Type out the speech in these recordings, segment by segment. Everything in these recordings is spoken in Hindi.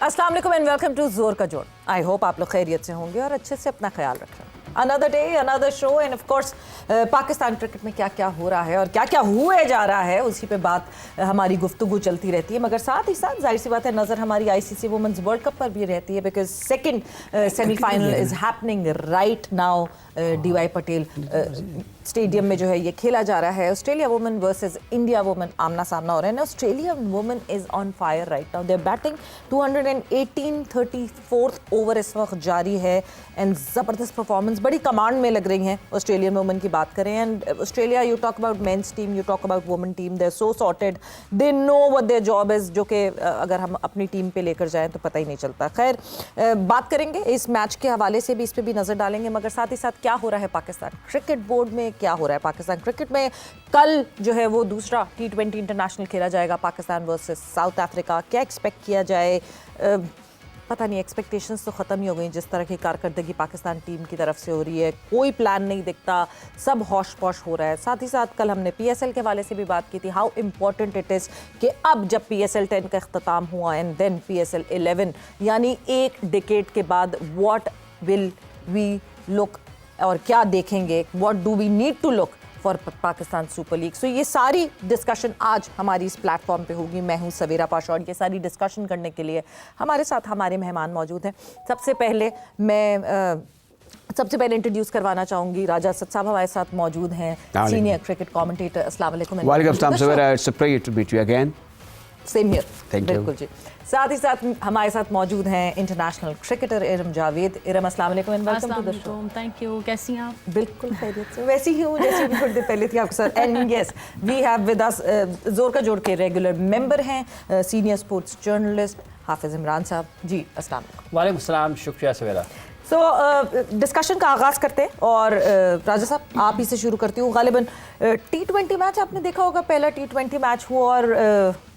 अस्सलाम वालेकुम and welcome to Zor ka जोड़। आई होप आप लोग खैरियत से होंगे और अच्छे से अपना ख्याल रख रहे हैं। Another day another show end of course Pakistan cricket में क्या क्या हो रहा है और क्या क्या हुए जा रहा है उसी पे बात हमारी गुफ्तगू चलती रहती है, मगर साथ ही साथ जाहिर सी बात है नज़र हमारी आईसीसी वुमेंस वर्ल्ड कप पर भी रहती है because second semifinal is happening right now. DY Patel stadium में जो है ये खेला जा रहा है। Australia women versus India women आमना सामना हो रहा है। Australia women is on fire right now, their batting 218 34th over इस वक्त जारी है एंड ज़बरदस्त परफॉर्मेंस, बड़ी कमांड में लग रही हैं ऑस्ट्रेलियन वुमेन की बात करें। And Australia, you talk about men's team, you talk about women team, they are so sorted, they know what their job is, जो कि अगर हम अपनी टीम पे लेकर जाएं तो पता ही नहीं चलता। खैर बात करेंगे इस मैच के हवाले से भी, इस पर भी नज़र डालेंगे, मगर साथ ही साथ क्या हो रहा है पाकिस्तान क्रिकेट बोर्ड में, क्या हो रहा है पाकिस्तान क्रिकेट में। कल जो है वो दूसरा T20 इंटरनेशनल खेला जाएगा पाकिस्तान वर्सेस साउथ अफ्रीका। क्या एक्सपेक्ट किया जाए, पता नहीं, एक्सपेक्टेशंस तो ख़त्म ही हो गई जिस तरह की कारकर्दगी पाकिस्तान टीम की तरफ से हो रही है। कोई प्लान नहीं दिखता, सब हौश पौश हो रहा है। साथ ही साथ कल हमने PSL के हवाले से भी बात की थी, हाउ इम्पॉर्टेंट इट इज़ कि अब जब PSL 10 का अख्ताम हुआ एंड देन PSL 11, यानी एक डिकेड के बाद व्हाट विल वी लुक और क्या देखेंगे, what do we need to look for Pakistan super league. So ये सारी डिस्कशन आज हमारी इस प्लेटफॉर्म पे होगी। मैं हूँ सवेरा पाशा और ये सारी डिस्कशन करने के लिए हमारे साथ हमारे मेहमान मौजूद हैं। सबसे पहले इंट्रोड्यूस करवाना चाहूँगी, राजा असद साहब हमारे साथ मौजूद हैं, सीनियर क्रिकेट कमेंटेटर। अस्सलाम वालेकुम। वालेकुम अस्सलाम Savera, it's a pleasure to meet you again. Same here, thank you. बिल्कुल जी। साथ ही साथ हमारे साथ मौजूद हैं इंटरनेशनल क्रिकेटर इरम जावेद। इरम अस्सलाम वालेकुम and welcome to the show. Thank you, कैसी हैं आप? बिल्कुल खैरियत से, वैसी ही हूँ जैसी भी थोड़ी देर पहले थी आपके साथ। And yes, we have with us Zor ka Jor के रेगुलर मेंबर हैं, senior sports journalist Hafiz Imran sahab. जी अस्सलाम वालेकुम। वालेकुम सलाम, शुक्रिया सवेरा। सो डिस्कशन का आगाज़ करते हैं और राजा साहब आप ही से शुरू करती हूँ। गालिबन T20 मैच आपने देखा होगा, पहला T20 मैच हुआ और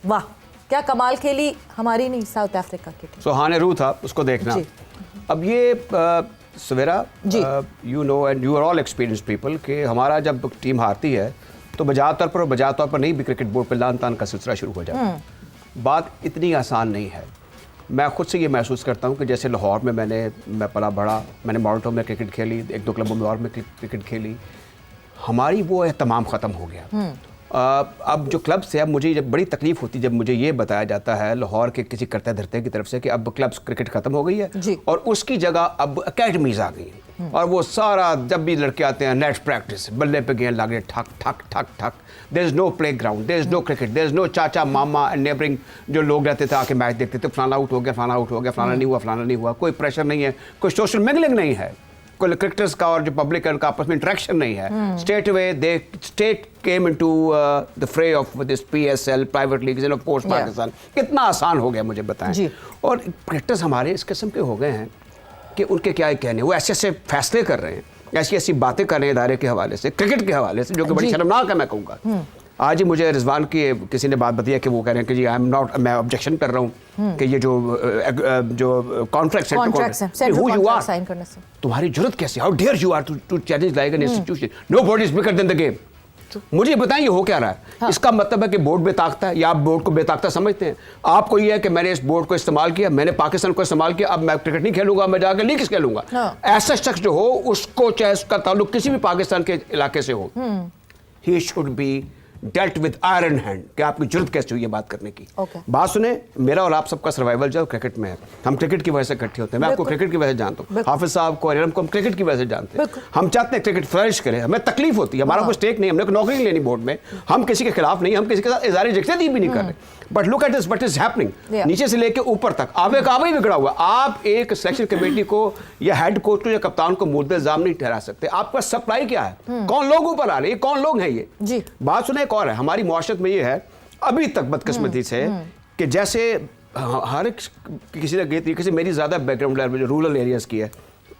वाह क्या कमाल खेली हमारी, नहीं साउथ अफ्रीका की टीम। सुहाने रू था उसको देखना। अब ये Savera, you know and you are all experience people कि हमारा जब टीम हारती है तो बजाय तौर पर नहीं भी क्रिकेट बोर्ड पर लान तान का सिलसिला शुरू हो जाता है। बात इतनी आसान नहीं है। मैं खुद से ये महसूस करता हूँ कि जैसे लाहौर में मैं पला बड़ा, मैंने मॉडल टाउन में क्रिकेट खेली, एक दो क्लबों में और में क्रिकेट खेली, हमारी वो एहतमाम ख़त्म हो गया। अब जो क्लब से अब मुझे जब बड़ी तकलीफ होती है जब मुझे ये बताया जाता है लाहौर के किसी करते धरते की तरफ से कि अब क्लब्स क्रिकेट खत्म हो गई है और उसकी जगह अब अकेडमीज आ गई हैं और वो सारा जब भी लड़के आते हैं नेट प्रैक्टिस, बल्ले पे गेंद लागे ठक ठक ठक ठक, there is no playground, there is no cricket, there is no chacha mama and neighbouring जो लोग रहते थे आके मैच देखते थे, फलाना आउट हो गया, फलाना आउट हो गया, फलाना नहीं हुआ, फलाना नहीं हुआ। कोई प्रेशर नहीं है, कोई सोशल मिंगलिंग नहीं है, कोई क्रिकेटर्स का और जो पब्लिक है उनका आपस में इंटरेक्शन नहीं है। स्टेट केम इनटू द फ्रे of this PSL private leagues end of course Pakistan. कितना आसान हो गया मुझे बताएं। और क्रिकेटर्स हमारे इस किस्म के हो गए हैं कि उनके क्या कहने, वो ऐसे ऐसे फैसले कर रहे हैं, ऐसी ऐसी बातें कर रहे हैं इदारे के हवाले से, क्रिकेट के हवाले से, जो कि बड़ी शर्मनाक है मैं कहूँगा। आज ही मुझे रिजवान की किसी ने बात बताई कि वो कह रहे हैं कि जी मैं ऑब्जेक्शन कर रहा हूँ कि ये जो कॉन्ट्रैक्ट तुम्हारी जरूरत कैसे, how dare you are to challenge like an institution, nobody is bigger than the game. मुझे बताइए हो क्या रहा है। हाँ। इसका मतलब है कि बोर्ड बेताकता है या आप बोर्ड को बेताकता समझते हैं। आपको ये है कि मैंने इस बोर्ड को इस्तेमाल किया, मैंने पाकिस्तान को इस्तेमाल किया, अब मैं क्रिकेट नहीं खेलूंगा, मैं जाकर लीग खेलूंगा। हाँ। ऐसा शख्स जो हो उसको चाहे उसका ताल्लुक किसी भी पाकिस्तान के इलाके से हो, he should be dealt with iron hand कि आपकी जरूरत कैसे हुई है बात करने की। बात सुने, मेरा और आप सबका सर्वाइवल जो क्रिकेट में है, हम क्रिकेट की वजह से इकट्ठे होते हैं। मैं आपको क्रिकेट की वजह से जानता हूँ, हाफिज साहब को, इरम को हम क्रिकेट की वजह से जानते हैं। हम चाहते हैं क्रिकेट फ्लरिश करे, हमें तकलीफ होती है, हमारा कोई स्टेक नहीं, हमने कोई नौकरी नहीं लेनी बोर्ड में, हम किसी के खिलाफ नहीं, हम किसी के साथ इज़हार यकजहती भी नहीं कर रहे, but look at this what is happening. नीचे से लेके ऊपर तक आवे का आवे बिगड़ा हुआ। आप एक सिलेक्शन कमेटी को या हेड कोच को या कप्तान को मुद्दे इल्जाम नहीं ठहरा सकते। आपका सप्लाई क्या है, कौन लोग ऊपर आ रहे हैं, कौन लोग हैं ये। बात सुने एक और है, हमारी मुआशरत में ये है अभी तक बदकिस्मती से कि जैसे हर एक किसी ने गई तरीके से, मेरी ज्यादा बैकग्राउंड रूरल एरियाज की है,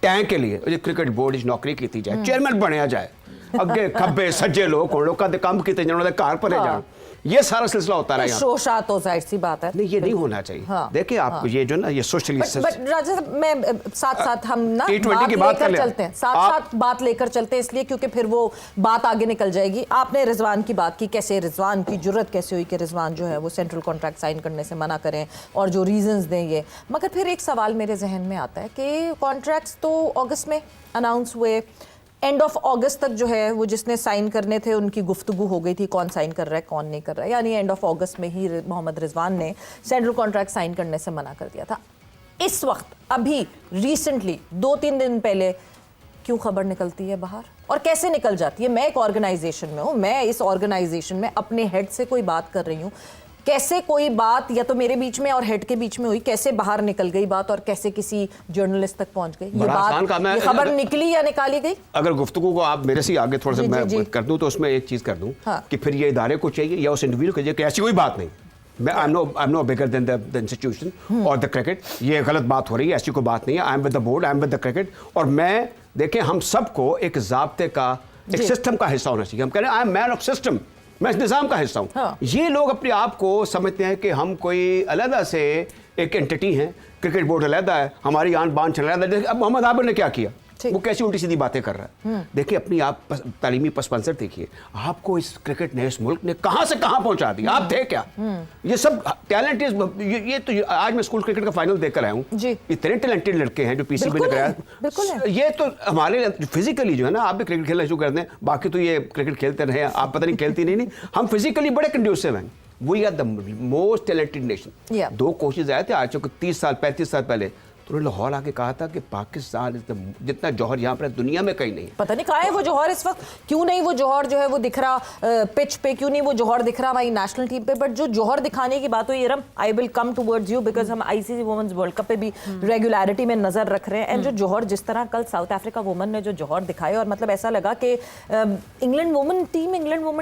टैंक के लिए क्रिकेट बोर्ड की नौकरी की जाए, चेयरमैन बनाया जाए, अगे खब्बे सज्जे लोग लोगों का काम किते जिन्होंने घर पर जान, ये सारा सिलसिला होता रहा। शोशा तो जाहिर सी बात है, नहीं ये नहीं होना चाहिए। देखिए आप ये जो ना ये सोशलिस्ट, बट राजा साहब मैं साथ हम ना T20 की बात लेकर चलते हैं, साथ बात लेकर चलते हैं, इसलिए क्योंकि फिर वो बात आगे निकल जाएगी। आपने रिजवान की बात की, कैसे रिजवान की जुर्रत कैसे हुई कि रिजवान जो है वो सेंट्रल कॉन्ट्रैक्ट साइन करने से मना करें और जो रीजंस दें ये। मगर फिर एक सवाल मेरे जहन में आता है कि कॉन्ट्रैक्ट्स तो अगस्त में अनाउंस हुए, एंड ऑफ अगस्त तक जो है वो जिसने साइन करने थे उनकी गुफ्तगू हो गई थी, कौन साइन कर रहा है कौन नहीं कर रहा है, यानी एंड ऑफ अगस्त में ही मोहम्मद रिजवान ने सेंट्रल कॉन्ट्रैक्ट साइन करने से मना कर दिया था। इस वक्त अभी रिसेंटली 2-3 दिन पहले क्यों खबर निकलती है बाहर और कैसे निकल जाती है? मैं एक ऑर्गेनाइजेशन में हूँ, मैं इस ऑर्गेनाइजेशन में अपने हेड से कोई बात कर रही हूँ, कैसे कोई बात या तो मेरे बीच में और हेड के बीच में हुई, कैसे बाहर निकल गई बात और कैसे किसी जर्नलिस्ट तक पहुंच गई ये बात, ये खबर निकली या निकाली गई? अगर गुफ्तगू को आप मेरे से आगे थोड़ा सा मैं कर दूं तो उसमें एक चीज कर दूं कि फिर ये इदारे को चाहिए या उस इंडिविजुअल को चाहिए कि ऐसी कोई बात नहीं, मैं I am no bigger than the institution और द क्रिकेट, ये गलत बात हो रही है, ऐसी कोई बात नहीं है, I am with the board, I am with the cricket. और मैं देखें हम सबको एक ज़ाब्ते का, एक सिस्टम का हिस्सा होना चाहिए। हम कह रहे हैं I am man of system, मैं इस निज़ाम का हिस्सा हूँ। ये लोग अपने आप को समझते हैं कि हम कोई अलग से एक एंटिटी हैं, क्रिकेट बोर्ड अलग है, हमारी आन बान चल रहा है। अब मोहम्मद आबिद ने क्या किया, वो कैसी उल्टी सीधी बातें कर रहा है। देखिए अपनी आप तालीमी पस मंजर देखिए, आपको इस क्रिकेट ने, इस मुल्क ने कहां से कहां पहुंचा दिया, आप थे क्या? ये सब टैलेंट, ये तो आज मैं स्कूल क्रिकेट का फाइनल देखकर आया हूँ, इतने टैलेंटेड लड़के हैं जो पीसीबी ने कराया। ये तो हमारे फिजिकली जो है ना, आप भी क्रिकेट खेलना शुरू कर दें, बाकी तो ये क्रिकेट खेलते रहे, आप पता नहीं खेलती नहीं, हम फिजिकली बड़े कंड्यूसिव हैं। We are the most talented nation. 2 coaches आए थे आज 30 साल 35 साल पहले, तो उन्होंने लाहौर आके कहा था कि पाकिस्तान जितना जौहर यहाँ पर दुनिया में कहीं नहीं है। पता नहीं कहाँ है वो जौहर इस वक्त, क्यों नहीं वो जौहर जो है वो दिख रहा पिच पे, क्यों नहीं वो जौहर दिख रहा हमारी नेशनल टीम पे। बट जो जौहर दिखाने की बात हुई Iram, I will come towards you because हम आईसीसी वुमेन्स वर्ल्ड कप पे भी रेगुलरिटी में नजर रख रहे हैं। एंड जो जौहर जिस तरह कल साउथ अफ्रीका वुमेन ने जो जौहर दिखाए, और मतलब ऐसा लगा कि इंग्लैंड वुमेन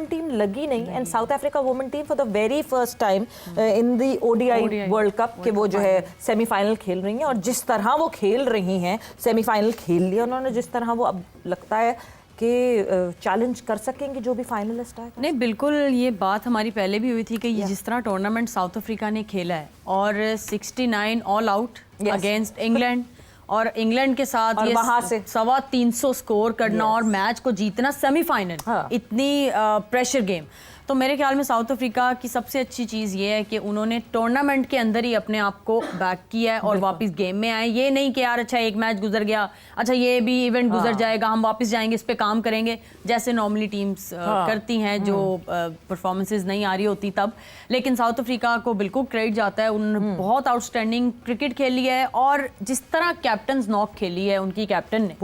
टीम लगी नहीं, and south Africa women team for the very first time in the ODI world cup के वो जो है सेमीफाइनल खेल रही हैं, और जिस तरह वो खेल रही हैं, सेमीफाइनल खेल लिया उन्होंने, जिस तरह वो अब लगता है कि चैलेंज कर सकेंगे जो भी फाइनलिस्ट आएगा। नहीं बिल्कुल, ये बात हमारी पहले भी हुई थी कि ये जिस तरह टूर्नामेंट साउथ अफ्रीका ने खेला है और 69 ऑल आउट अगेंस्ट इंग्लैंड, और इंग्लैंड के साथ ये वहां से 325 स्कोर करना और मैच को जीतना सेमीफाइनल, इतनी प्रेशर गेम, तो मेरे ख्याल में साउथ अफ्रीका की सबसे अच्छी चीज़ ये है कि उन्होंने टूर्नामेंट के अंदर ही अपने आप को बैक किया है और वापस गेम में आए। ये नहीं कि यार अच्छा एक मैच गुजर गया, अच्छा ये भी इवेंट गुजर जाएगा, हम वापस जाएंगे इस पे काम करेंगे, जैसे नॉर्मली टीम्स करती हैं जो परफॉर्मेंसेज नहीं आ रही होती तब। लेकिन साउथ अफ्रीका को बिल्कुल क्रेडिट जाता है, उन्होंने बहुत आउटस्टैंडिंग क्रिकेट खेली है, और जिस तरह कैप्टन नॉक खेली है उनकी कैप्टन ने,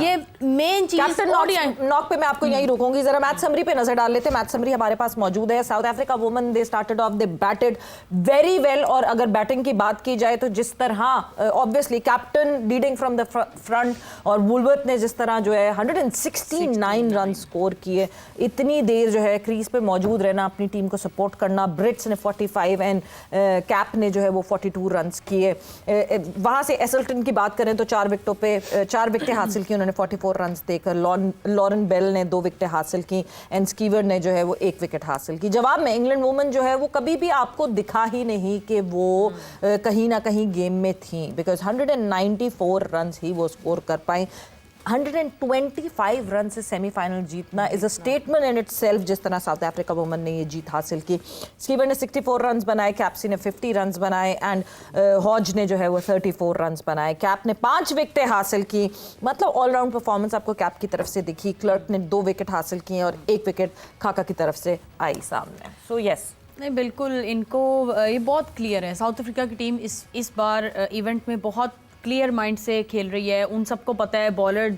ये मेन चीज। नॉक पे मैं आपको यही रोकूंगी, जरा मैच समरी पे नजर डाल लेते हैं। समरी हमारे पास मौजूद है। South Africa women they started off, they batted very well, और अगर बैटिंग की बात की जाए तो जिस तरह obviously captain leading from the front, और वुलवर्थ ने जिस तरह जो है 169 रन स्कोर किए, इतनी देर जो है क्रीज पे मौजूद रहना, अपनी टीम को सपोर्ट करना। ब्रिट्स ने 45 एंड कैप ने जो है वो 42 रन किए। वहां से एसल्टन की बात करें तो 4 विकेटों पे 4 विकेटें हासिल की उन्होंने 44 रन देकर। लॉरेन बेल ने 2 विकेटें हासिल की, एंड स्कीवर ने जो है वो 1 विकेट हासिल की। जवाब में इंग्लैंड वुमेन जो है वो कभी भी आपको दिखा ही नहीं कि वो कहीं ना कहीं गेम में थी, बिकॉज 194 रन ही वो स्कोर कर पाई। 125 रन से सेमीफाइनल जीतना is a statement in itself, जिस तरह साउथ अफ्रीका वुमेन ने ये जीत हासिल की। स्कीवर ने 64 रन बनाए, कैप्सी ने 50 रन बनाए, एंड हॉज ने जो है वो 34 रन बनाए। कैप ने 5 विकेटें हासिल की, मतलब ऑलराउंड परफॉर्मेंस आपको कैप की तरफ से दिखी। क्लर्क ने 2 विकेट हासिल किए और 1 विकेट खाका की तरफ से आई सामने। सो यस, नहीं बिल्कुल, इनको ये बहुत क्लियर है, साउथ अफ्रीका की टीम इस बार इवेंट में बहुत क्लियर माइंड से खेल रही है। उन सबको पता है, बॉलर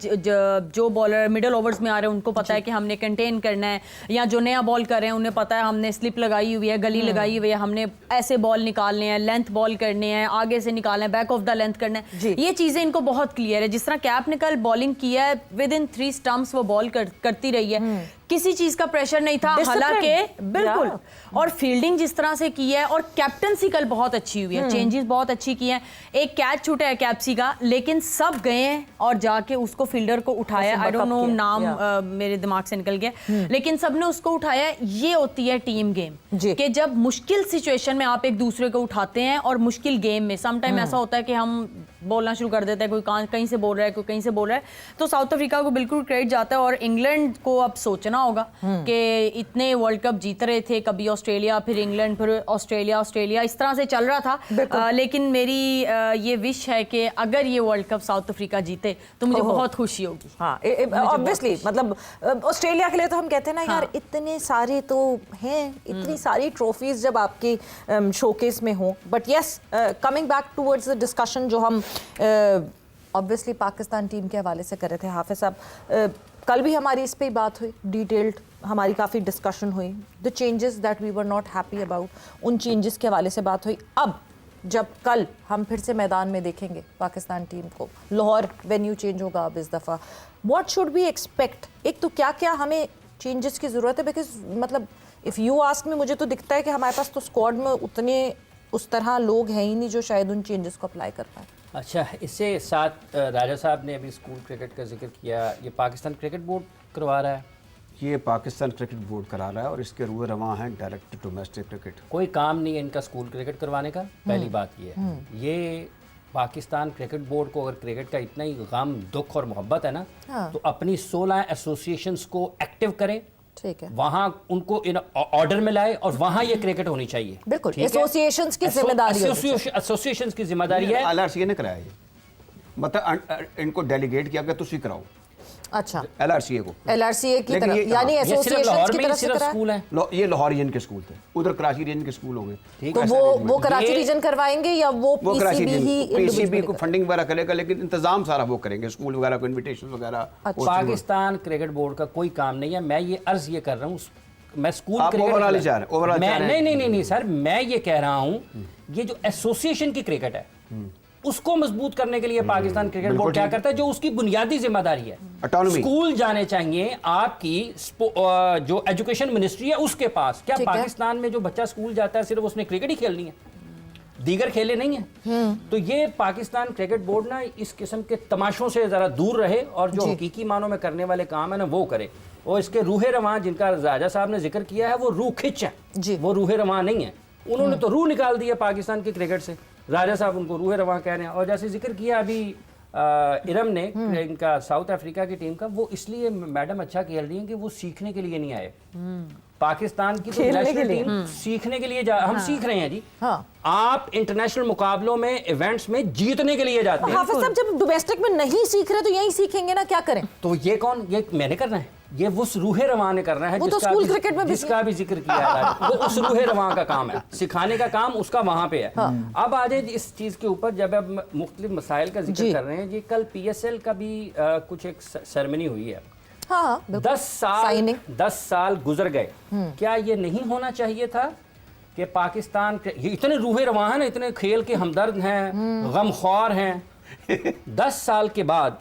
जो बॉलर मिडल ओवर्स में आ रहे हैं उनको पता है कि हमने कंटेन करना है, या जो नया बॉल कर रहे हैं उन्हें पता है हमने स्लिप लगाई हुई है, गली लगाई हुई है, हमने ऐसे बॉल निकालने हैं, लेंथ बॉल करने हैं, आगे से निकालना है, बैक ऑफ द लेंथ करना है। ये चीज़ें इनको बहुत क्लियर है। जिस तरह कैप ने कल बॉलिंग किया है, विद इन 3 स्टंप्स वो बॉल करती रही है। किसी चीज का प्रेशर नहीं था, हालांकि बिल्कुल। और फील्डिंग जिस तरह से की है, और कैप्टनसी कल बहुत अच्छी हुई है, चेंजेस बहुत अच्छी की हैं। एक कैच छूटा है कैप्सी का, लेकिन सब गए हैं और जाके उसको फील्डर को उठाया। आई डोंट नो नाम मेरे दिमाग से निकल गया, लेकिन सबने उसको उठाया। ये होती है टीम गेम कि जब मुश्किल सिचुएशन में आप एक दूसरे को उठाते हैं, और मुश्किल गेम में समटाइम ऐसा होता है कि हम बोलना शुरू कर देते हैं, कोई कहीं से बोल रहा है, कोई कहीं से बोल रहा है, तो साउथ अफ्रीका को बिल्कुल क्रेडिट जाता है। और इंग्लैंड को अब सोचना होगा कि इतने वर्ल्ड कप जीत रहे थे, कभी ऑस्ट्रेलिया, फिर इंग्लैंड, फिर ऑस्ट्रेलिया, इस तरह से चल रहा था। लेकिन मेरी ये विश है कि अगर ये वर्ल्ड कप साउथ अफ्रीका जीते तो मुझे बहुत खुशी होगी। हाँ, ऑब्वियसली, मतलब ऑस्ट्रेलिया के लिए तो हम कहते हैं ना यार, इतने सारे तो हैं, इतनी सारी ट्रॉफीज जब आपकी शोकेस में हो। But yes, coming back towards the discussion जो हम ऑब्वियसली पाकिस्तान टीम के हवाले से कर रहे थे, हाफिज साहब, कल भी हमारी इस पे ही बात हुई, डिटेल्ड हमारी काफ़ी डिस्कशन हुई, the changes that we were not happy about, उन चेंजेस के हवाले से बात हुई। अब जब कल हम फिर से मैदान में देखेंगे पाकिस्तान टीम को, लाहौर वेन्यू चेंज होगा अब इस दफ़ा, व्हाट शुड वी एक्सपेक्ट? एक तो क्या क्या हमें चेंजेस की ज़रूरत है? बिकॉज मतलब इफ़ यू आस्क में, मुझे तो दिखता है कि हमारे पास तो स्क्वाड में उतने उस तरह लोग हैं ही नहीं जो शायद उन चेंजेस को अप्लाई कर पाए। अच्छा, इससे साथ राजा साहब ने अभी स्कूल क्रिकेट का जिक्र किया, ये पाकिस्तान क्रिकेट बोर्ड करवा रहा है? ये पाकिस्तान क्रिकेट बोर्ड करा रहा है और इसके रूए रवां हैं डायरेक्ट डोमेस्टिक क्रिकेट। कोई काम नहीं है इनका स्कूल क्रिकेट करवाने का, पहली बात ये है। ये पाकिस्तान क्रिकेट बोर्ड को अगर क्रिकेट का इतना ही गम, दुख और मोहब्बत है ना, तो अपनी 16 एसोसिएशंस को एक्टिव करें, ठीक है, वहां उनको इन ऑर्डर में लाए और वहां ये क्रिकेट होनी चाहिए। बिल्कुल, एसोसिएशंस की जिम्मेदारी एसोसिएशंस की जिम्मेदारी है। LRCA ने कराया, मतलब इनको डेलीगेट किया कि तुसी कराओ। अच्छा, LRCA को, LRCA की तरफ, यानी एसोसिएशंस की तरफ से स्कूल है। ये लाहौर रीजन के स्कूल थे, उधर कराची रीजन के स्कूल होंगे, तो वो कराची रीजन करवाएंगे या वो पीसीबी ही पीसीबी को फंडिंग वगैरह करेगा, लेकिन इंतजाम सारा वो करेंगे, स्कूल वगैरह को इनविटेशन वगैरह। पाकिस्तान क्रिकेट बोर्ड का कोई काम नहीं है। मैं ये अर्ज ये कर रहा हूँ, मैं स्कूल ओवरऑल नहीं सर, मैं ये कह रहा हूँ, ये जो एसोसिएशन की क्रिकेट है उसको मजबूत करने के लिए पाकिस्तान क्रिकेट बोर्ड क्या करता है, जो उसकी बुनियादी जिम्मेदारी है, स्कूल जाने चाहिए आपकी, जो एजुकेशन मिनिस्ट्री है उसके पास। क्या पाकिस्तान में जो बच्चा स्कूल जाता है सिर्फ उसने क्रिकेट ही खेलनी है, दीगर खेले नहीं है? तो ये पाकिस्तान क्रिकेट बोर्ड ना इस किस्म के तमाशों से जरा दूर रहे और जो हकीकी मानों में करने वाले काम है ना वो करे। और इसके रूहे रवां जिनका राजा साहब ने जिक्र किया है, वो रूह खिंच है, वो रूहे रवां नहीं है। उन्होंने तो रूह निकाल दी है पाकिस्तान की क्रिकेट से, राजा साहब उनको रूहे रवां कह रहे हैं। और जैसे जिक्र किया अभी इरम ने इनका साउथ अफ्रीका की टीम का, वो इसलिए मैडम अच्छा खेल रही है कि वो सीखने के लिए नहीं आए। पाकिस्तान की तो नेशनल टीम सीखने के लिए हम सीख रहे हैं जी। आप इंटरनेशनल मुकाबलों में, इवेंट्स में जीतने के लिए जाते हैं। हाफिज साहब, जब डोमेस्टिक में नहीं सीख रहे तो यही सीखेंगे ना, क्या करें? तो ये कौन, ये मैंने करना है, ये उस रूहे रवां ने करना है, वो तो स्कूल क्रिकेट में जिसका भी जिक्र किया है, वो उस रूहे रवां का काम है, सिखाने का काम उसका वहां पे है। अब आ जाए इस चीज के ऊपर, जब अब मुख्तलिफ मसाइल का जिक्र कर रहे हैं जी, कल PSL का भी कुछ एक सेरेमनी हुई है। 10 साल गुजर गए, क्या ये नहीं होना चाहिए था कि पाकिस्तान के ये इतने रूहे रवां हैं ना, इतने खेल के हमदर्द हैं, गमख्वार हैं, 10 साल के बाद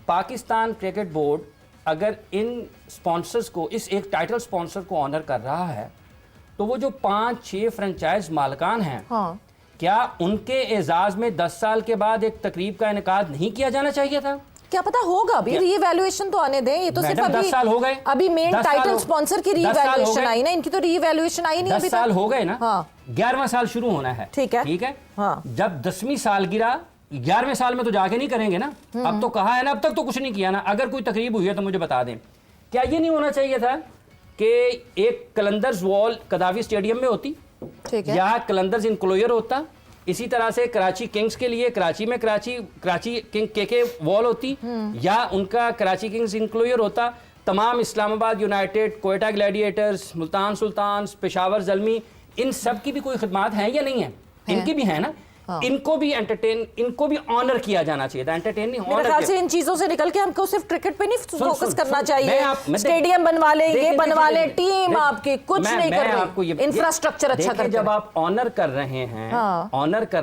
पाकिस्तान क्रिकेट बोर्ड अगर इन स्पॉन्सर्स को, इस एक टाइटल स्पॉन्सर को ऑनर कर रहा है, तो वो जो 5-6 फ्रेंचाइज मालकान हैं, क्या उनके एजाज में 10 साल के बाद एक तकरीब का इनेकाद नहीं किया जाना चाहिए था? क्या पता होगा, अभी रीवैल्यूएशन तो आने दें। ये तो सिर्फ अभी 10 साल हो गए, अभी मेन टाइटल स्पॉन्सर की रीवैल्यूएशन आई ना, इनकी तो रीवैल्यूएशन आई नहीं अभी 10 साल हो गए ना। 11वां साल शुरू होना है, ठीक है। जब 10वीं साल गिरा, 11वें साल में तो जाके नहीं करेंगे ना। अब तो कहा है ना, अब तक तो कुछ नहीं किया ना। अगर कोई तकरीब हुई है तो मुझे बता दें। क्या ये नहीं होना चाहिए था कि एक कलंदर्स वॉल कदावी स्टेडियम में होती, या कलंदर्स इनक्लोजर होता, इसी तरह से कराची किंग्स के लिए कराची में कराची किंग के वॉल होती, या उनका कराची किंग्स इनक्लोजर होता। तमाम Islamabad united, Quetta gladiators, Multan sultans, Peshawar Zalmi, इन सब की भी कोई खिदमात हैं या नहीं है? इनकी भी है ना। इनको भी इनको भी ऑनर किया जाना चाहिए था। एंटरटेन नहीं, मेरे ख्याल से इन चीजों से निकल के हमको सिर्फ क्रिकेट पे नहीं फोकस करना चाहिए। स्टेडियम बनवा लें, ये बनवा लें, टीम आपके कुछ नहीं कर रही, इंफ्रास्ट्रक्चर अच्छा कर। जब आप ऑनर कर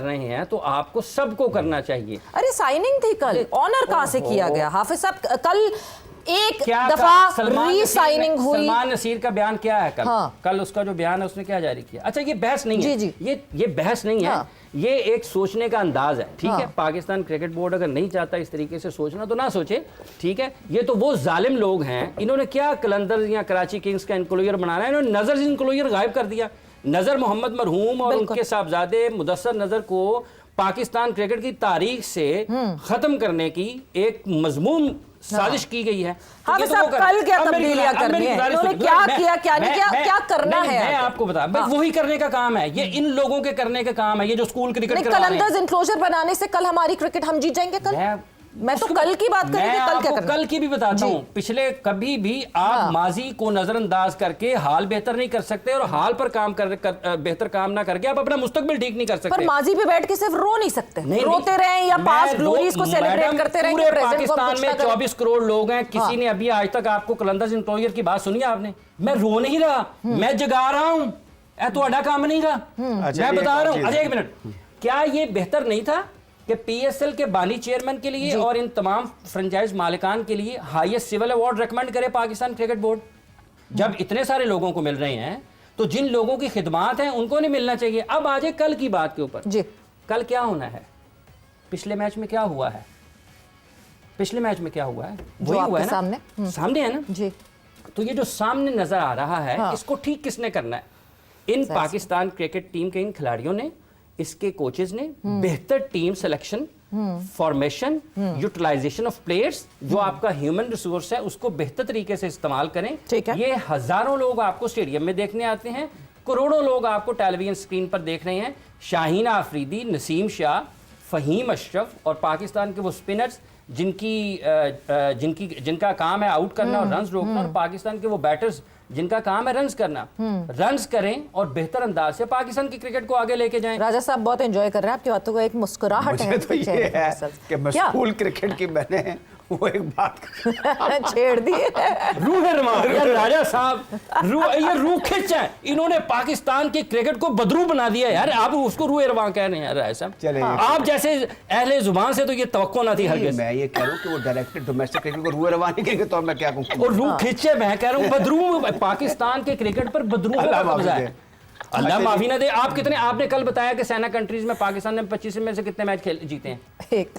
रहे हैं तो आपको सबको करना चाहिए। अरे साइनिंग थी कल, ऑनर कहां से किया गया? हाफिज साहब, कल एक क्या दफा सलमान नसीर री-साइनिंग हुई। सलमान नसीर का बयान क्या है कल? हाँ। कल उसका जो बयान है उसने क्या जारी किया? अच्छा ये बहस नहीं है, जी। ये बहस नहीं है, हाँ। ये एक सोचने का अंदाज है, ठीक हाँ। है। पाकिस्तान क्रिकेट बोर्ड अगर नहीं चाहता इस तरीके से सोचना तो ना सोचे, ठीक है। ये तो वो जालिम लोग हैं, इन्होंने क्या कलंदर या कराची किंग्स का इंक्लोजर बनाना है, इन्होंने नजर से इंक्लोजर गायब कर दिया। नजर मोहम्मद मरहूम और उनके साहबजादे मुदस्सर नजर को पाकिस्तान क्रिकेट की तारीख से खत्म करने की एक मजमून साजिश की गई है। हाँ, ये तो साहब, वो कल क्या अब मेरी तब्दीलियां गुजारिश- अब करनी मेरी है? गुजारिश इन्होंने सुनिए। क्या मैं- किया, क्या नहीं मैं- किया, मैं- क्या करना मैं- है मैं आगे? आपको बता, बस वही करने का काम है, ये इन लोगों के करने का काम है, ये जो स्कूल क्रिकेट नहीं, करवा रहे हैं। कलंदर्स इंक्लोजर बनाने से कल हमारी क्रिकेट हम जीत जाएंगे कल? मैं तो उसको- कल की बात कर रही थी, मैं कल क्या आपको करना? कल की भी बताता जी। हूं, पिछले कभी भी आप हाँ। माजी को नजरअंदाज करके हाल बेहतर नहीं कर सकते, और हाल पर काम बेहतर काम ना करके आप अपना मुस्तकबिल ठीक नहीं कर सकते। पर माजी पे बैठ के सिर्फ रो नहीं सकते, नहीं, रोते रहें या मैं पास्ट ग्लोरीज को सेलिब्रेट मैडम, करते रहें। पूरे प्रेजेंट को हम पाकिस्तान कुछ में ना करें। 24 करोड़ लोग हैं, किसी हाँ। ने अभी आज तक आपको कलंदर्स इंक्लोजर की बात सुनी है आपने? मैं रो नहीं रहा, मैं जगा रहा हूं, तो काम नहीं रहा। मैं बता रहा हूं, अरे एक मिनट, क्या ये बेहतर नहीं था कि पीएसएल के बानी चेयरमैन के लिए और इन तमाम फ्रेंचाइज मालिकान के लिए हाईएस्ट सिविल अवार्ड रेकमेंड करे पाकिस्तान क्रिकेट बोर्ड? जब इतने सारे लोगों को मिल रहे हैं तो जिन लोगों की खिदमात हैं उनको नहीं मिलना चाहिए। अब आ जाए कल की बात के ऊपर। जी, कल क्या होना है? पिछले मैच में क्या हुआ है? पिछले मैच में क्या हुआ है? जो वही हुआ आपके है सामने? ना, सामने है ना। जी, तो ये जो सामने नजर आ रहा है, हाँ। इसको ठीक किसने करना है? इन पाकिस्तान क्रिकेट टीम के इन खिलाड़ियों ने, इसके कोचेज ने बेहतर team selection, formation, utilization of players, जो आपका ह्यूमन रिसोर्स है उसको बेहतर तरीके से इस्तेमाल करें। ठीक है। ये हजारों लोग आपको स्टेडियम में देखने आते हैं, करोड़ों लोग आपको टेलीविजन स्क्रीन पर देख रहे हैं। शाहीन आफरीदी, नसीम शाह, फहीम अशरफ और पाकिस्तान के वो स्पिनर्स जिनका काम है आउट करना और रन्स रोकना, और पाकिस्तान के वो बैटर्स जिनका काम है रन्स करना, रन्स करें और बेहतर अंदाज से पाकिस्तान की क्रिकेट को आगे लेके जाएं। राजा साहब बहुत एंजॉय कर रहे हैं आपकी बातों का, एक मुस्कुराहट है मुझे तो आपके चेहरे ये पे है असल। कि मैं क्या? स्कूल क्रिकेट की मैंने वो एक बात छेड़ दी है। रूह रवां, यार राजा साहब, ये रूह खिंच है, इन्होंने पाकिस्तान की क्रिकेट को बदरू बना दिया यार। आप उसको रूह रवां कह रहे हैं यार राजा साहब। चलिए। आप जैसे अहले जुबान से तो ये तवक्को ना थी हरगिज़। मैं ये कह रहा हूँ कि वो डायरेक्टेड डोमेस्टिक क्रिकेट को रुए रवानी करेंगे तो मैं क्या कहूँ। और रूह खिंचे, मैं कह रहा हूँ बदरू, पाकिस्तान के क्रिकेट पर बदरू का अल्लाह कब्जा माफ़ी है। दे। अल्लाह माफी ना दे। आप कितने, आपने कल बताया कि सेना कंट्रीज में पाकिस्तान ने 25 में से कितने मैच जीते हैं? एक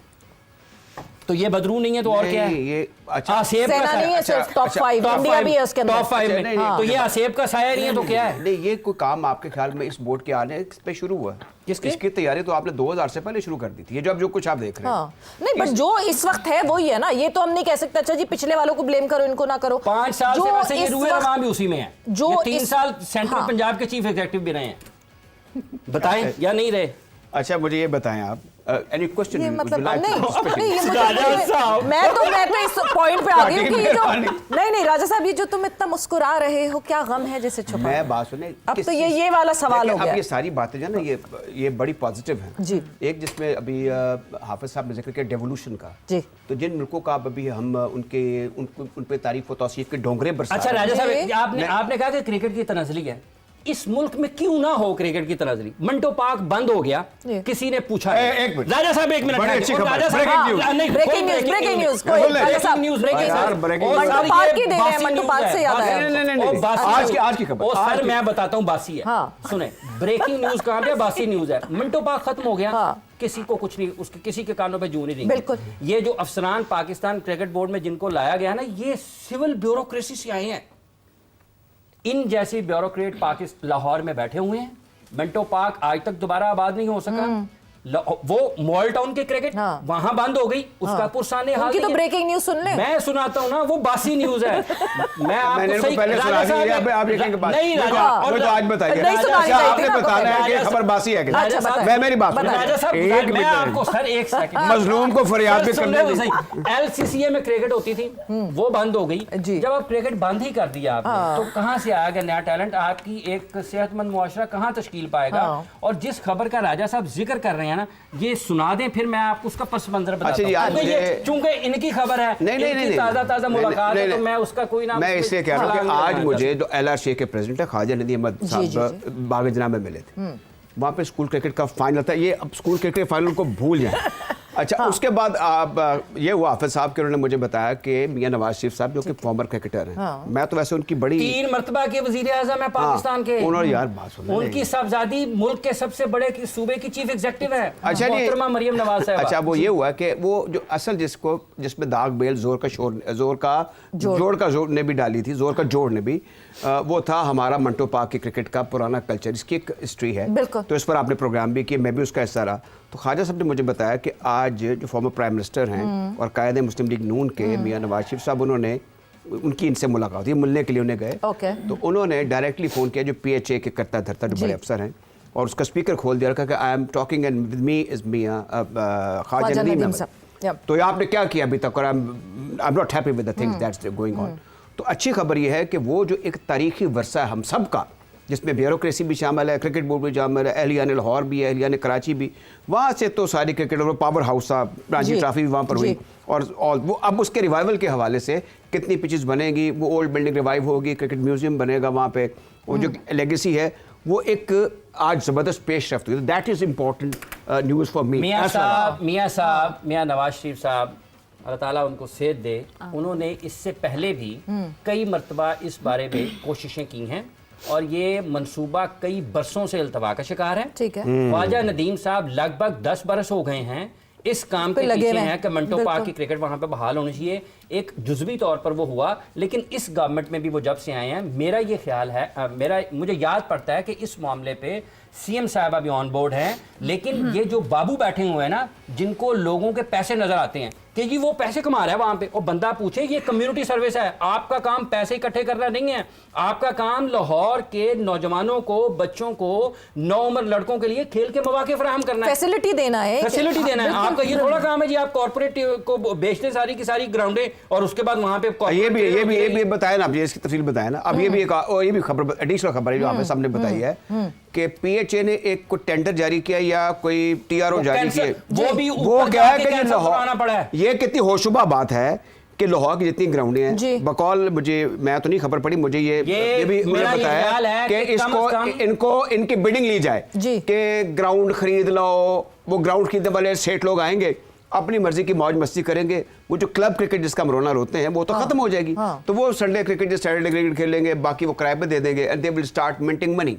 तो ये बदरू नहीं है तो और क्या है? ये अच्छा आसेब का सेना साया। नहीं है, सिर्फ टॉप अच्छा, 5, इंडिया भी है उसके अंदर। टॉप 5 अच्छा, में। नहीं, नहीं, तो ये आसेब का साया नहीं है तो क्या है? नहीं, ये कोई काम आपके ख्याल में इस बोर्ड के आने पे शुरू हुआ? किसके? इसकी तैयारी तो आपने 2000 से पहले शुरू कर दी थी, ये जो कुछ आप देख रहे हैं। हाँ, नहीं, बट जो इस वक्त है वही है ना, ये तो हम नहीं कह सकते अच्छा जी पिछले वालों को ब्लेम करो, इनको ना करो। 5 साल जो से वैसे ये इस रूए वक्त- रवां भी उसी में है। जो ये 3 इस- साल सेंट्रल हाँ। पंजाब के चीफ एग्जीक्यूटिव भी रहे हैं। बताएं या नहीं रहे? अच्छा मुझे ये बताएं आप, एनी क्वेश्चन? ये मतलब नहीं नहीं, ये राजा साहब। मुझे मैं तो इस पॉइंट पे आ गई हूँ कि ये जो मेहरबानी। नहीं राजा साहब, ये जो तुम इतना मुस्कुरा रहे हो, क्या गम है जिसे छुपा? मैं बात सुने, अब किस तो चीज़- ये वाला सवाल हो देखिए, गया। अब ये सारी बातें जो है ना, ये बड़ी पॉजिटिव हैं जी। एक जिसमें अभी हाफिज साहब ने जिक्र किया डेवोल्यूशन का। जी। तो जिन मुल्कों का अभी हम उन पे तारीफ व तौसीफ के डोंगरे बरसा अच्छा रहे हैं। राजा ये- साहब, आपने कहा कि क्रिकेट की तनजली है। इस मुल्क में क्यों ना हो क्रिकेट की तनजली? मंटो पार्क बंद हो गया, जी। किसी ने पूछा एक मिनट। राजा साहब एक मिनट, बड़ी अच्छी खबर, राजा साहब, breaking news। नहीं, ब्रेकिंग न्यूज, ब्रेकिंग न्यूज, कोई राजा साहब, ब्रेकिंग यार, न्यूज। breaking और news। सर, मंटो पार्क ये ही दे रहे हैं, बासी मंटो न्यूज़ पार्क है, से याद बासी- आया। नहीं, और बासी आज न्यूज़। की खबर। और आज सर की। मैं बताता हूँ बासी है। हाँ। सुने, ब्रेकिंग न्यूज कहाँ पे? बासी न्यूज है। मंटो पार्क खत्म हो गया, हाँ। किसी को कुछ नहीं, उसके किसी के कानों पे जू नहीं रही। बिल्कुल। ये जो अफसरान पाकिस्तान क्रिकेट बोर्ड में जिनको लाया गया ना, ये सिविल ब्यूरोक्रेसी से आए हैं। इन जैसी ब्यूरोक्रेट पाकिस्तान लाहौर में बैठे हुए हैं। मंटो पार्क आज तक दोबारा आबाद नहीं हो सका। वो मॉल टाउन के क्रिकेट हाँ। वहां बंद हो गई, उसका पुरसाने हाल उनकी तो नहीं है। ब्रेकिंग न्यूज सुन ले। मैं सुनाता हूँ ना, वो बासी न्यूज है। मैं मैंने आपको इनको सही पहले सुना राजा दी साहब है, अब आप ये कहेंगे बात नहीं मुझे राजा, तो- मुझे तो आज बताइए। नहीं सुनानी अच्छा, चाहिए आपने थी ना, बताना है कि राजा खबर बासी है कि अच्छा, नहीं? बताइए। मैं मेरी बात सुनिए। राजा साहब, एक मैं मिनट आपको सर एक सेकंड, मजलूम को फरियाद भी करने दी। एलसीसीए में क्रिकेट होती थी, वो बंद हो गई। जी। जब आप क्रिकेट बंद ही कर दिया आपने, तो कहां से आया गया नया टैलेंट? आपकी एक सेहतमंद मुआशरा कहां तश्कील पाएगा? हाँ। और जिस खबर का राजा साहब जिक्र कर रहे हैं ना, ये सुना दें, फिर मैं आपको उसका पस मंजर बताता अच्छा जी, आज हूं। क्योंकि ये- मुझे- चूंकि इनकी खबर है, नहीं ताजा मुलाकात है, तो मैं उसका कोई नाम मैं इसलिए कह रहा हूँ कि छलांग नहीं आज लगाना मुझे जो LRC के प्रेसिडेंट है ख्वाजा नदी अहमद जी, साहब बाग-ए-जनाब में मिले थे। वहाँ पे स्कूल क्रिकेट का फाइनल था। ये अब स्कूल क्रिकेट फाइनल को भूल जाए। अच्छा, उसके बाद ये हुआ हाफिज साहब के, उन्होंने मुझे बताया कि मियां नवाज शरीफ साहब जो कि फॉर्मर क्रिकेटर हैं, मैं तो वैसे उनकी बड़ी 3 मरतबा के वजीर आजम है पाकिस्तान के। उन्होंने यार बात सुन, उनकी साहबजादी मुल्क के सबसे बड़े सूबे की चीफ एग्जीक्यूटिव है, अच्छा नहीं, मोहतरमा मरियम नवाज साहब। अच्छा, वो ये हुआ कि वो जो असल जिसमें दाग बेल जोर का जोर ने भी डाली थी, जोर का जोड़ ने भी, वो था हमारा मंटो पार्क की क्रिकेट का पुराना कल्चर, इसकी एक हिस्ट्री है, तो इस पर आपने प्रोग्राम भी किया, मैं भी उसका हिस्सा रहा। तो ख्वाजा साहब ने मुझे बताया कि आज जो फॉर्मर प्राइम मिनिस्टर हैं और कायदे मुस्लिम लीग नून के मियां नवाज शरीफ साहब, उनकी इनसे मुलाकात हुई, मिलने के लिए उन्हें गए, तो उन्होंने डायरेक्टली फ़ोन किया जो PHA के करता धरता जो बड़े अफसर हैं, और उसका स्पीकर खोल दिया, रखा कि I am talking and with me is Mian Khawaja Nadeem Ahmad. तो आपने क्या किया अभी तक, और I am not happy with the things that's going on. तो अच्छी खबर यह है कि वो जो एक तारीखी वर्सा है हम सब का, जिसमें ब्यूरोक्रेसी भी शामिल है, क्रिकेट बोर्ड भी शामिल है, एहलियान लाहौर भी है, एहलियान कराची भी, वहाँ से तो सारी क्रिकेट पावर हाउस था, रणजी ट्रॉफी भी वहाँ पर हुई, और वो अब उसके रिवाइवल के हवाले से कितनी पिचेस बनेगी, वो ओल्ड बिल्डिंग रिवाइव होगी, क्रिकेट म्यूजियम बनेगा वहाँ पे, वो जो लेगेसी है वो एक आज ज़बरदस्त पेशरफ्त हुई। That is important news for me. Mian Nawaz Sharif sahab, Allah ताला उनको सेहत दे, उन्होंने इससे पहले भी कई मरतबा इस बारे में कोशिशें की हैं, और ये मंसूबा कई बरसों से इल्तवा का शिकार है। ठीक है, ख्वाजा नदीम साहब लगभग 10 बरस हो गए हैं इस काम के पीछे हैं कि मंटो पार्क की क्रिकेट वहां पे बहाल होनी चाहिए। एक जुज़वी तौर पर वो हुआ, लेकिन इस गवर्नमेंट में भी वो जब से आए हैं, मेरा ये ख्याल है, मुझे याद पड़ता है कि इस मामले पे CM साहब अभी ऑन बोर्ड हैं, लेकिन ये जो बाबू बैठे हुए हैं ना, जिनको लोगों के पैसे नजर आते हैं कि जी वो पैसे कमा रहा है वहां पे, और बंदा पूछे ये कम्युनिटी सर्विस है, आपका काम पैसे इकट्ठे करना नहीं है, आपका काम लाहौर के नौजवानों को, बच्चों को, नौउम्र लड़कों के लिए खेल के मौके फराहम करना है, फैसिलिटी देना है, फैसिलिटी देना है। आपका ये थोड़ा काम है जी आप कॉर्पोरेट को बेचते सारी की सारी ग्राउंडें, और उसके बाद वहां पे ये भी बताया ना, इसकी तफसील बताया ना। अब ये भी खबर, एडिशनल खबर है जो आपने सामने बताई है कि PHA ने एक कोई टेंडर जारी किया या कोई TRO जारी किया, वो क्या है कि लाहौर, ये कितनी होशुबा बात है कि लाहौर की जितनी ग्राउंडें हैं, बकौल मुझे, मैं तो नहीं खबर पड़ी, मुझे ये भी मुझे बताया कि इनको इनकी बिडिंग ली जाए कि ग्राउंड खरीद लो, वो ग्राउंड खरीदने वाले सेठ लोग आएंगे, अपनी मर्जी की मौज मस्ती करेंगे, वो जो क्लब क्रिकेट जिसका हम रोना रोते हैं वो तो खत्म हो जाएगी, तो वो संडे क्रिकेट सैटरडे क्रिकेट खेलेंगे, बाकी वो किराए पे दे देंगे, and they will start minting money.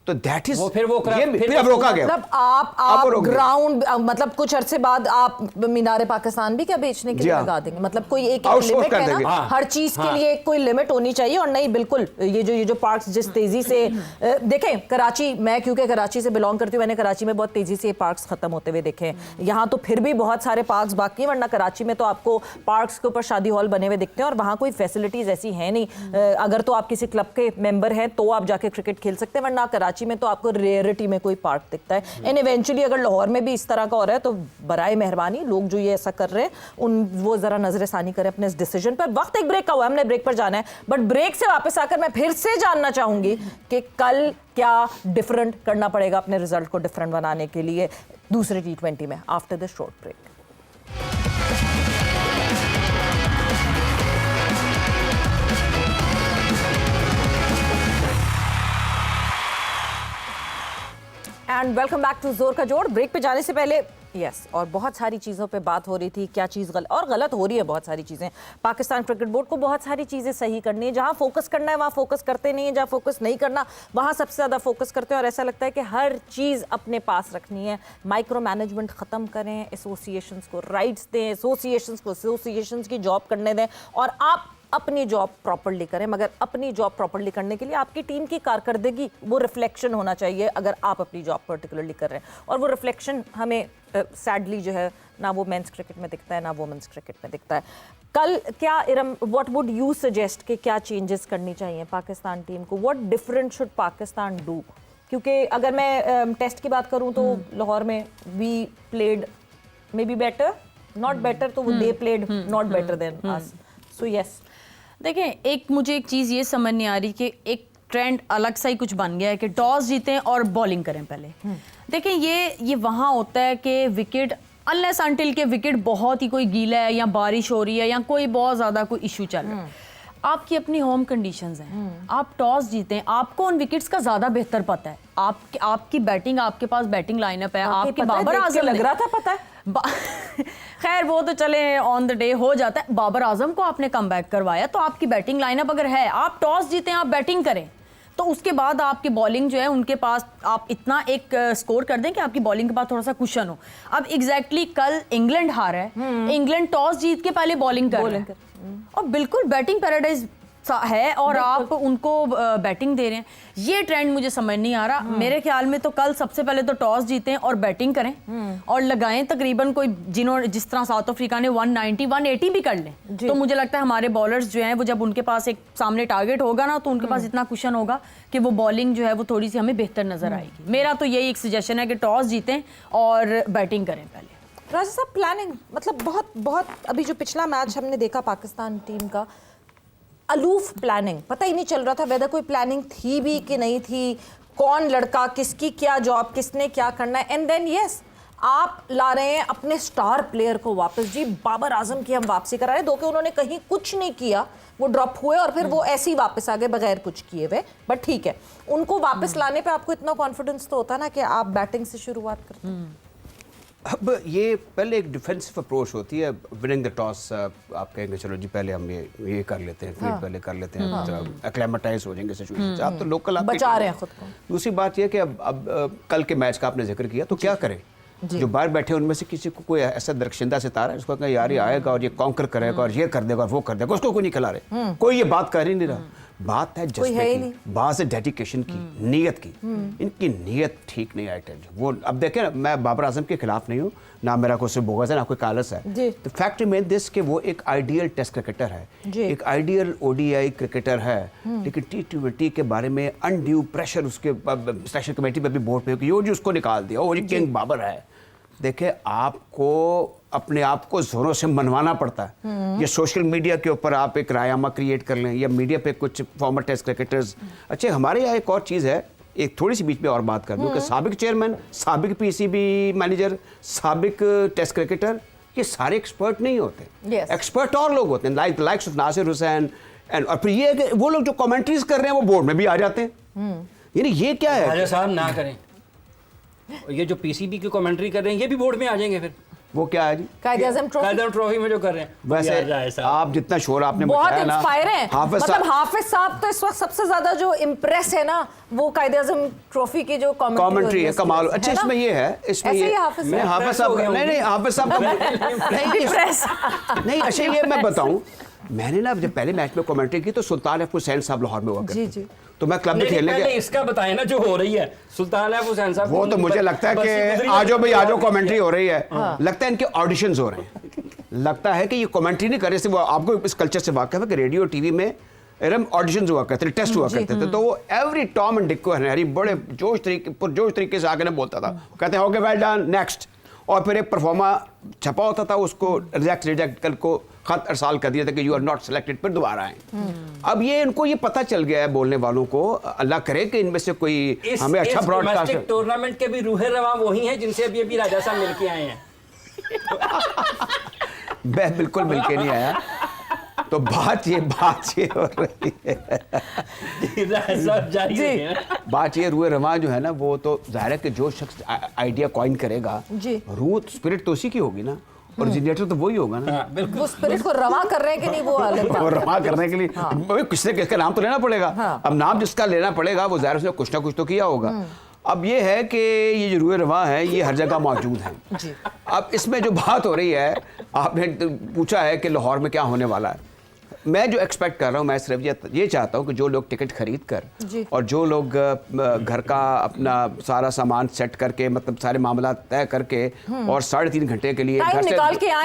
तो दैट इज फिर अब रोका गया। मतलब आप ग्राउंड, मतलब कुछ अरसे बाद आप मीनार पाकिस्तान भी क्या बेचने के लिए लगा देंगे, मतलब कोई एक लिमिट है ना, हर चीज के लिए कोई लिमिट होनी चाहिए। और नहीं, बिल्कुल ये जो पार्क्स जिस तेजी से देखें, कराची, मैं क्योंकि कराची से बिलोंग करती हूँ, मैंने कराची में बहुत तेजी से पार्क्स खत्म होते हुए देखे हैं, यहाँ तो फिर भी बहुत सारे पार्क्स बाकी हैं, वरना कराची में तो आपको पार्क्स के ऊपर शादी हॉल बने हुए दिखते हैं, और वहाँ कोई फैसिलिटीज ऐसी है नहीं। अगर तो आप किसी क्लब के मेंबर हैं तो आप जाके क्रिकेट खेल सकते हैं, वरना कराची में तो आपको रेयरिटी में कोई पार्क दिखता है। एंड इवेंचुअली अगर लाहौर में भी इस तरह का हो रहा है तो बराए मेहरबानी लोग जो ये ऐसा कर रहे हैं वो जरा नजरसानी करें अपने इस डिसीजन पर। वक्त एक ब्रेक का हुआ, हमने ब्रेक पर जाना है, बट ब्रेक से वापस आकर मैं फिर से जानना चाहूंगी कि कल क्या डिफरेंट करना पड़ेगा अपने रिजल्ट को डिफरेंट बनाने के लिए दूसरे T20 में, after the short break. And welcome back to Zor ka जोड़। ब्रेक पे जाने से पहले और बहुत सारी चीज़ों पे बात हो रही थी, क्या चीज़ गलत हो रही है, बहुत सारी चीज़ें। पाकिस्तान क्रिकेट बोर्ड को बहुत सारी चीज़ें सही करनी है, जहां फोकस करना है वहां फोकस करते नहीं है, जहां फोकस नहीं करना वहां सबसे ज़्यादा फोकस करते हैं, और ऐसा लगता है कि हर चीज़ अपने पास रखनी है। माइक्रो मैनेजमेंट ख़त्म करें, एसोसिएशंस को राइट्स दें, एसोसिएशंस की जॉब करने दें, और आप अपनी जॉब प्रॉपर्ली करें। मगर अपनी जॉब प्रॉपर्ली करने के लिए आपकी टीम की कारकर्दगी, वो रिफ्लेक्शन होना चाहिए अगर आप अपनी जॉब पर्टिकुलरली कर रहे हैं, और वो रिफ्लेक्शन हमें सैडली जो है ना वो मेंस क्रिकेट में दिखता है ना वुमेन्स क्रिकेट में दिखता है। कल क्या Iram, what would you suggest कि क्या चेंजेस करनी चाहिए पाकिस्तान टीम को, what different should Pakistan do? क्योंकि अगर मैं टेस्ट की बात करूं तो लाहौर में we played may be better, not better, तो they played not better than us. So yes, देखें, मुझे एक चीज़ ये समझ नहीं आ रही कि एक ट्रेंड अलग सा ही कुछ बन गया है कि टॉस जीतें और बॉलिंग करें पहले। देखें, ये वहाँ होता है कि विकेट, अनलेस अनटिल के विकेट बहुत ही कोई गीला है या बारिश हो रही है या कोई बहुत ज़्यादा कोई इशू चल रहा है, आपकी अपनी होम कंडीशंस हैं, आप टॉस जीतें, आपको उन विकेट्स का ज़्यादा बेहतर पता है, आपकी बैटिंग, आपके पास बैटिंग लाइनअप है, आपके बाबर आजम लग रहा था, पता है खैर वो तो चले ऑन द डे हो जाता है। बाबर आजम को आपने कम बैक करवाया, तो आपकी बैटिंग लाइनअप अगर है, आप टॉस जीते, आप बैटिंग करें, तो उसके बाद आपकी बॉलिंग जो है उनके पास आप इतना एक स्कोर कर दें कि आपकी बॉलिंग के पास थोड़ा सा कुशन हो। अब एग्जैक्टली कल इंग्लैंड हारा है, इंग्लैंड टॉस जीत के पहले बॉलिंग कर रहा है और बिल्कुल बैटिंग पैराडाइज है और आप उनको बैटिंग दे रहे हैं। ये ट्रेंड मुझे समझ नहीं आ रहा। मेरे ख्याल में तो कल सबसे पहले तो टॉस जीतें और बैटिंग करें और लगाएं तकरीबन कोई जिस तरह साउथ अफ्रीका ने 190 180 भी कर लें, तो मुझे लगता है हमारे बॉलर्स जो हैं वो जब उनके पास एक सामने टारगेट होगा ना, तो उनके पास इतना कुशन होगा कि वो बॉलिंग जो है वो थोड़ी सी हमें बेहतर नजर आएगी। मेरा तो यही एक सजेशन है कि टॉस जीतें और बैटिंग करें पहले। राजा साहब, प्लानिंग मतलब बहुत अभी जो पिछला मैच हमने देखा पाकिस्तान टीम का, अलूफ प्लानिंग, पता ही नहीं चल रहा था वेदर कोई प्लानिंग थी भी कि नहीं थी, कौन लड़का किसकी क्या जॉब, किसने क्या करना है। एंड देन यस, आप ला रहे हैं अपने स्टार प्लेयर को वापस। जी, बाबर आजम की हम वापसी करा रहे हैं, दो कि उन्होंने कहीं कुछ नहीं किया, वो ड्रॉप हुए और फिर वो ऐसे ही वापस आ गए बगैर कुछ किए हुए, बट ठीक है, उनको वापस लाने पे आपको इतना कॉन्फिडेंस तो होता ना कि आप बैटिंग से शुरुआत करते हैं। अब ये पहले एक डिफेंसिव अप्रोच होती है, विनिंग द टॉस। आप कहेंगे चलो जी पहले हम ये कर लेते हैं, फील्ड पहले कर लेते हैं, एक्लेमेटाइज हो जाएंगे सिचुएशन से। आप तो लोकल बचा रहे हैं खुद को। दूसरी बात ये कि अब कल के मैच का आपने जिक्र किया, तो क्या करें, जो बाहर बैठे उनमें से किसी को कोई ऐसा दरख्शिंदा सितारा है जिसको कहें यार ये आएगा और ये कॉन्कर करेगा और ये कर देगा और वो कर देगा, उसको कोई नहीं खिला रहे, कोई ये बात कर ही नहीं रहा। बात है जज्बे की, बात है डेडिकेशन की, नीयत की। इनकी नीयत ठीक नहीं आई टेल। वो अब देखें ना, मैं बाबर आजम के खिलाफ नहीं हूँ, ना मेरा कोई से बोगस है ना कोई कालस है। तो फैक्ट रिमेन दिस कि वो एक आइडियल टेस्ट क्रिकेटर है, एक आइडियल ओडीआई क्रिकेटर है, लेकिन T20 के बारे में अनड्यू प्रेशर उसके सिलेक्शन कमेटी पे भी बोर्ड पे कि यो जी उसको निकाल दिया, वो जी किंग बाबर है। देखिए, आपको अपने आप को जोरों से मनवाना पड़ता है। ये सोशल मीडिया के ऊपर आप एक रायनामा क्रिएट कर लें या मीडिया पे कुछ फॉर्मर टेस्ट क्रिकेटर्स। अच्छा, हमारे यहाँ एक और चीज़ है, एक थोड़ी सी बीच में और बात कर दूं कि साबिक चेयरमैन, साबिक पीसीबी मैनेजर, साबिक टेस्ट क्रिकेटर, ये सारे एक्सपर्ट नहीं होते। एक्सपर्ट और लोग होते हैं, लाइक्स ऑफ नासिर हुसैन। और फिर ये है कि वो लोग जो कमेंट्रीज कर रहे हैं वो बोर्ड में भी आ जाते हैं। यानी ये क्या है? राजा साहब ना करें, ये जो पीसीबी की कमेंट्री कर रहे हैं ये भी बोर्ड में आ जाएंगे फिर। वो क्या है जी? कायद-ए-आज़म ट्रॉफी में जो कर रहे हैं। वैसे आप जितना शोर आपने बहुत मचाया ना, इंस्पायर हैं। मतलब हाफिज साहब तो इस वक्त सबसे ज्यादा जो इम्प्रेस है ना, वो कायद-ए-आज़म ट्रॉफी की जो कमेंट्री है, कमाल। अच्छा, इसमें ये है, इसमें ये हाफिज साहब नहीं हाफिज साहब नहीं। अच्छा, ये मैं बताऊं, मैंने ना जब पहले मैच में कमेंट्री की तो सुल्तान एफ हुसैन साहब लाहौर में हुआ करते थे, तो मैं क्लब में खेलने गया। इसका बताएं ना जो हो रही है सुल्तान एफ हुसैन साहब, वो तो मुझे लगता है कि आजो भाई आजो कमेंट्री हो रही है, लगता है इनके ऑडिशंस हो रहे हैं, लगता है कि ये कमेंट्री नहीं कर रहे। वो आपको इस कल्चर से वाकिफ है कि रेडियो टीवी में ऑडिशंस हुआ करते थे, टेस्ट हुआ करते थे, तो वो एवरी टॉम एंड डिक को हरी बड़े पुरजोश तरीके से आगे बोलता था, कहते हैं ओके वेल डन नेक्स्ट, और फिर एक परफॉर्मा छपा होता था, उसको रिजेक्ट कल को खत अरसाल कर दिया था कि यू आर नॉट सिलेक्टेड, फिर दोबारा आए। अब ये इनको ये पता चल गया है बोलने वालों को, अल्लाह करे कि इनमें से कोई हमें अच्छा ब्रॉडकास्ट। टूर्नामेंट के भी रूहे रवां वही हैं जिनसे अभी राजा साहब मिलके आए हैं। मैं बिल्कुल मिलके नहीं आया, तो बात ये हो रही है बात ये रूह रवां जो है ना, वो तो जाहिर है कि जो शख्स आइडिया कॉइन करेगा, रूह स्पिरिट तो उसी की होगी ना, ओरिजिनेटर तो वही होगा ना। वो स्पिरिट को रवा कर रहे हैं कि नहीं, वो रवा करने के लिए किसका नाम तो लेना पड़ेगा। अब नाम जिसका लेना पड़ेगा वो जाहिर उसने कुछ ना कुछ तो किया होगा। अब ये है कि ये जो रूह रवा है ये हर जगह मौजूद है। अब इसमें जो बात हो रही है, आपने पूछा है कि लाहौर में क्या होने वाला है, मैं जो एक्सपेक्ट कर रहा हूँ, मैं सिर्फ ये चाहता हूँ कि जो लोग टिकट खरीद कर और जो लोग घर का अपना सारा सामान सेट करके, मतलब सारे मामला तय करके और 3.5 घंटे के लिए घर से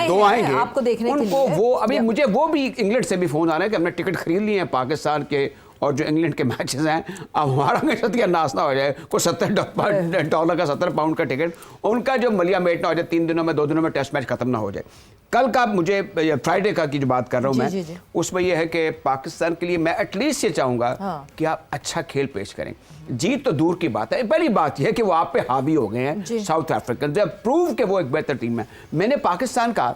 दो आएंगे आपको देखने उनको, वो अभी मुझे वो भी इंग्लैंड से भी फोन आ रहा है कि हमने टिकट खरीद लिए हैं पाकिस्तान के और जो इंग्लैंड के मैचेस हैं। अब हमारा मेरे या नाश्ता हो जाए, कोई $70 का 70 पाउंड का टिकट, उनका जो मलिया मेट ना हो जाए, 3 दिनों में 2 दिनों में टेस्ट मैच खत्म ना हो जाए। कल का मुझे फ्राइडे का की जो बात कर रहा हूँ मैं, उसमें यह है कि पाकिस्तान के लिए मैं एटलीस्ट ये चाहूँगा कि आप अच्छा खेल पेश करें। जीत तो दूर की बात है, पहली बात यह है कि वो आप पे हावी हो गए हैं साउथ अफ्रीकन, जब प्रूव कि वो एक बेहतर टीम है। मैंने पाकिस्तान का